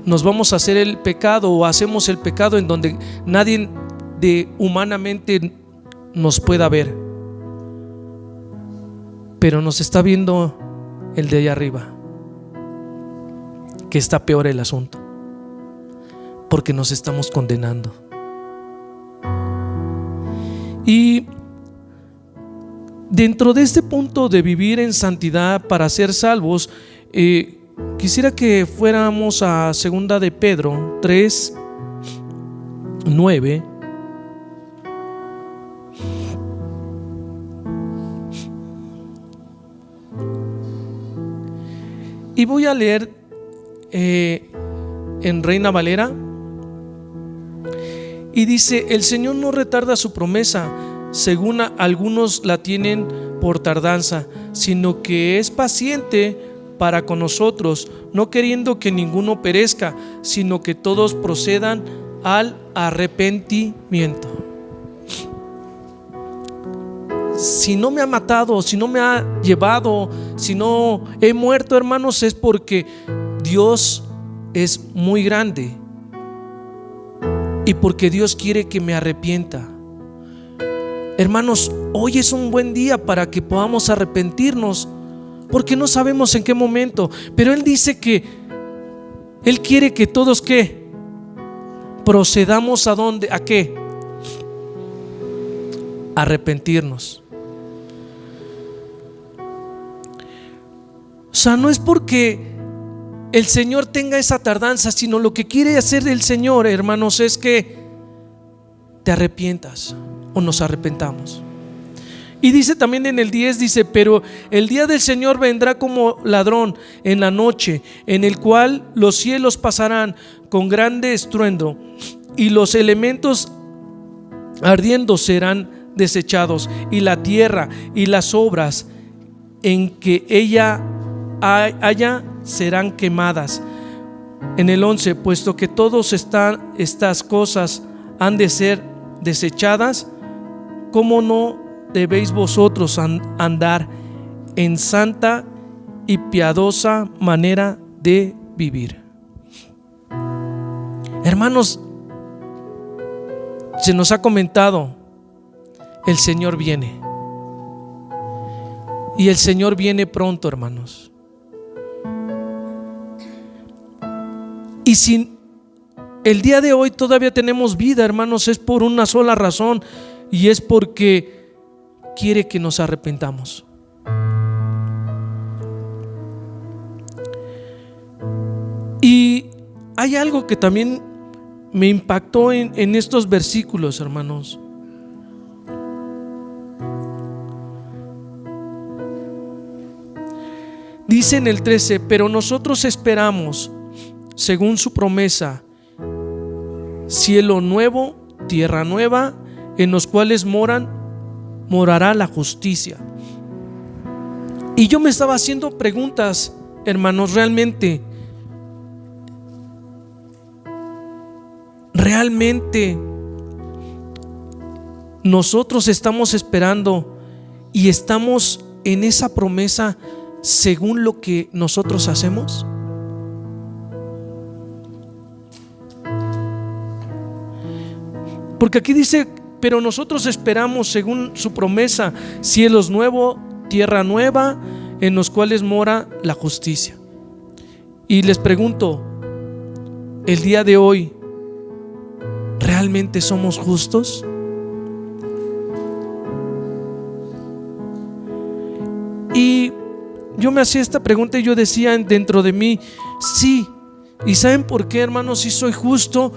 Nos vamos a hacer el pecado o hacemos el pecado en donde nadie humanamente nos pueda ver, pero nos está viendo el de allá arriba, que está peor el asunto, porque nos estamos condenando. Y dentro de este punto de vivir en santidad para ser salvos, quisiera que fuéramos a 2 de Pedro 3:9. Y voy a leer en Reina Valera. Y dice: el Señor no retarda su promesa, según algunos la tienen por tardanza, sino que es paciente para con nosotros, no queriendo que ninguno perezca, sino que todos procedan al arrepentimiento. Si no me ha matado, si no me ha llevado, si no he muerto, hermanos, es porque Dios es muy grande y porque Dios quiere que me arrepienta. Hermanos, hoy es un buen día para que podamos arrepentirnos, porque no sabemos en qué momento, pero Él dice que Él quiere que todos ¿qué? Procedamos ¿a dónde? ¿A qué? Arrepentirnos. O sea, no es porque el Señor tenga esa tardanza, sino lo que quiere hacer el Señor, hermanos, es que te arrepientas o nos arrepentamos. Y dice también en el 10, dice: pero el día del Señor vendrá como ladrón en la noche, en el cual los cielos pasarán con grande estruendo y los elementos ardiendo serán desechados, y la tierra y las obras en que ella haya serán quemadas. En el 11, puesto que todas estas cosas han de ser desechadas, ¿cómo no debéis vosotros andar en santa y piadosa manera de vivir? Hermanos, se nos ha comentado, el Señor viene, y el Señor viene pronto, hermanos. Y si el día de hoy todavía tenemos vida, hermanos, es por una sola razón, y es porque quiere que nos arrepentamos. Y hay algo que también me impactó en estos versículos, hermanos. Dice en el 13: pero nosotros esperamos, según su promesa, cielo nuevo, tierra nueva, en los cuales morará la justicia. Y yo me estaba haciendo preguntas, hermanos, realmente nosotros estamos esperando y estamos en esa promesa según lo que nosotros hacemos. Porque aquí dice: pero nosotros esperamos, según su promesa, cielos nuevos, tierra nueva, en los cuales mora la justicia. Y les pregunto, el día de hoy, ¿realmente somos justos? Y yo me hacía esta pregunta y yo decía dentro de mí: sí. ¿Y saben por qué, hermanos? Sí soy justo,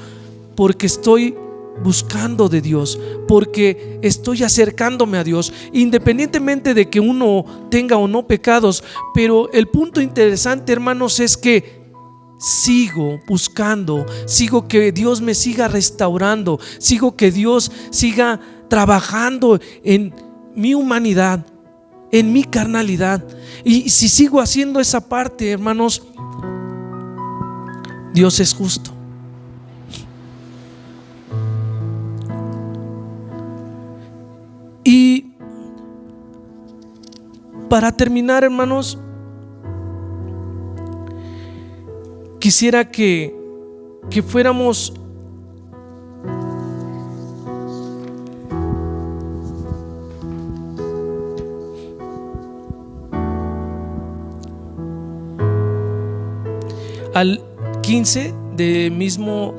porque estoy buscando de Dios, porque estoy acercándome a Dios, independientemente de que uno tenga o no pecados. Pero el punto interesante, hermanos, es que sigo buscando, sigo que Dios me siga restaurando, sigo que Dios siga trabajando en mi humanidad, en mi carnalidad. Y si sigo haciendo esa parte, hermanos, Dios es justo. Y para terminar, hermanos, quisiera que fuéramos al 15 de mismo,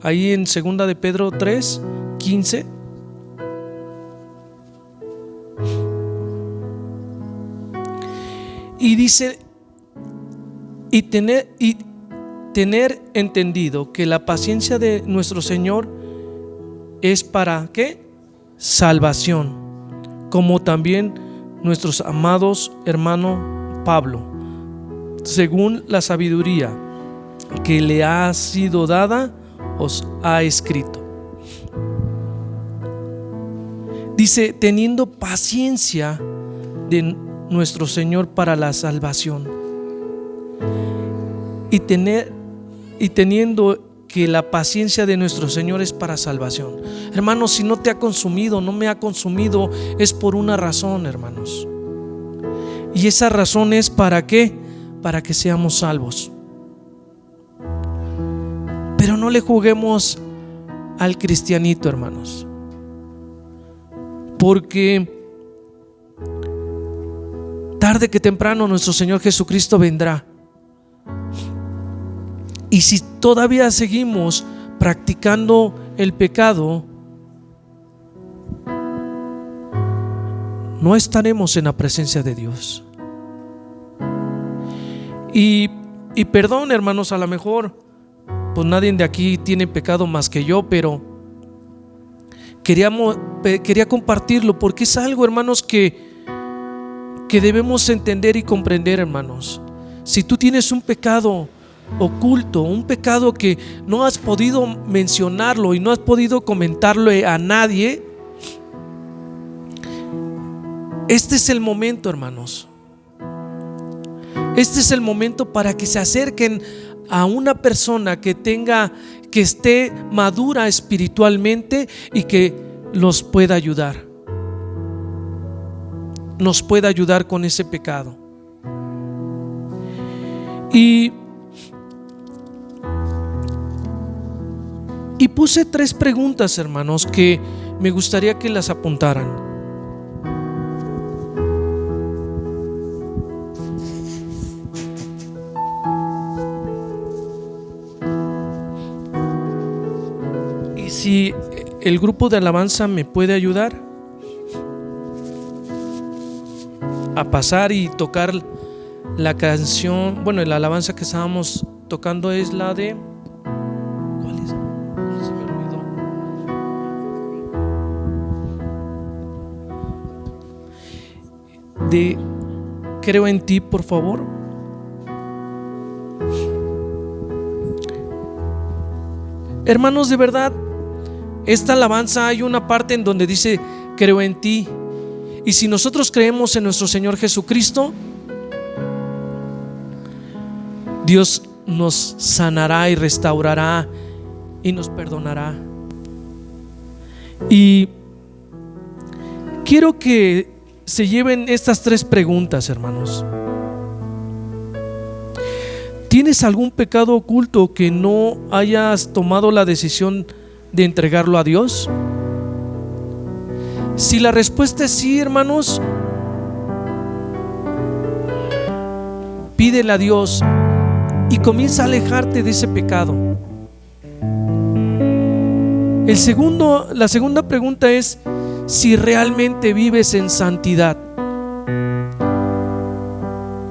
ahí en 2 de Pedro 3, 15. Y dice: y tener entendido que la paciencia de nuestro Señor es para ¿qué? Salvación, como también nuestros amados hermano Pablo, según la sabiduría que le ha sido dada, os ha escrito. Dice: teniendo paciencia de nuestro Señor para la salvación, y teniendo que la paciencia de nuestro Señor es para salvación. Hermanos, si no te ha consumido, no me ha consumido, es por una razón, hermanos. Y esa razón es ¿para qué? Para que seamos salvos. Pero no le juguemos al cristianito, hermanos, porque tarde que temprano nuestro Señor Jesucristo vendrá. Y si todavía seguimos practicando el pecado, no estaremos en la presencia de Dios. Y perdón, hermanos, a lo mejor pues nadie de aquí tiene pecado más que yo, pero quería compartirlo, porque es algo, hermanos, que debemos entender y comprender, hermanos. Si tú tienes un pecado oculto, un pecado que no has podido mencionarlo y no has podido comentarlo a nadie, este es el momento, hermanos. Este es el momento para que se acerquen a una persona que esté madura espiritualmente y que los pueda ayudar. Nos pueda ayudar con ese pecado. Y puse 3 preguntas, hermanos, que me gustaría que las apuntaran. Y si el grupo de alabanza me puede ayudar a pasar y tocar la canción. Bueno, la alabanza que estábamos tocando es la de... ¿Cuál es? Se me olvidó. De Creo en ti, por favor. Hermanos, de verdad, esta alabanza hay una parte en donde dice: creo en ti. Y si nosotros creemos en nuestro Señor Jesucristo, Dios nos sanará y restaurará y nos perdonará. Y quiero que se lleven estas 3 preguntas, hermanos. ¿Tienes algún pecado oculto que no hayas tomado la decisión de entregarlo a Dios? Si la respuesta es sí, hermanos, pídele a Dios y comienza a alejarte de ese pecado. La segunda pregunta es si realmente vives en santidad.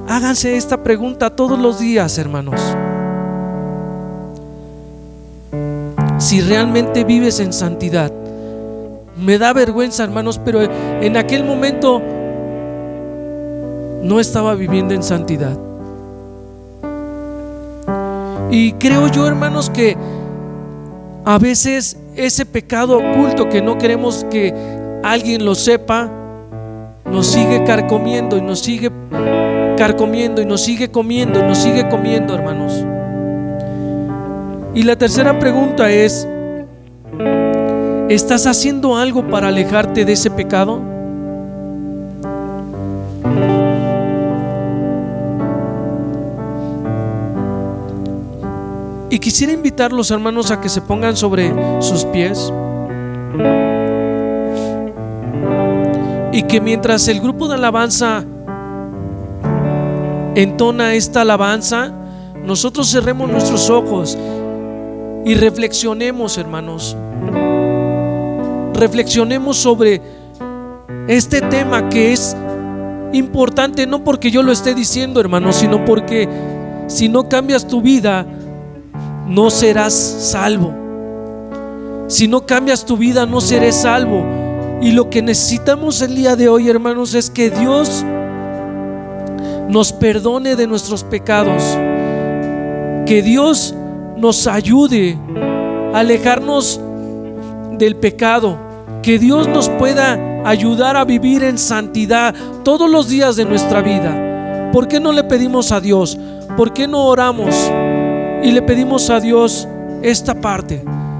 Háganse esta pregunta todos los días, hermanos. Si realmente vives en santidad. Me da vergüenza, hermanos, pero en aquel momento no estaba viviendo en santidad. Y creo yo, hermanos, que a veces ese pecado oculto que no queremos que alguien lo sepa, nos sigue carcomiendo y nos sigue carcomiendo y nos sigue comiendo y nos sigue comiendo, hermanos. Y la tercera pregunta es: ¿estás haciendo algo para alejarte de ese pecado? Y quisiera invitar a los hermanos a que se pongan sobre sus pies y que mientras el grupo de alabanza entona esta alabanza, nosotros cerremos nuestros ojos y reflexionemos, hermanos. Reflexionemos sobre este tema que es importante, no porque yo lo esté diciendo, hermanos, sino porque si no cambias tu vida, no serás salvo. Si no cambias tu vida, no serás salvo. Y lo que necesitamos el día de hoy, hermanos, es que Dios nos perdone de nuestros pecados, que Dios nos ayude a alejarnos del pecado, que Dios nos pueda ayudar a vivir en santidad todos los días de nuestra vida. ¿Por qué no le pedimos a Dios? ¿Por qué no oramos y le pedimos a Dios esta parte?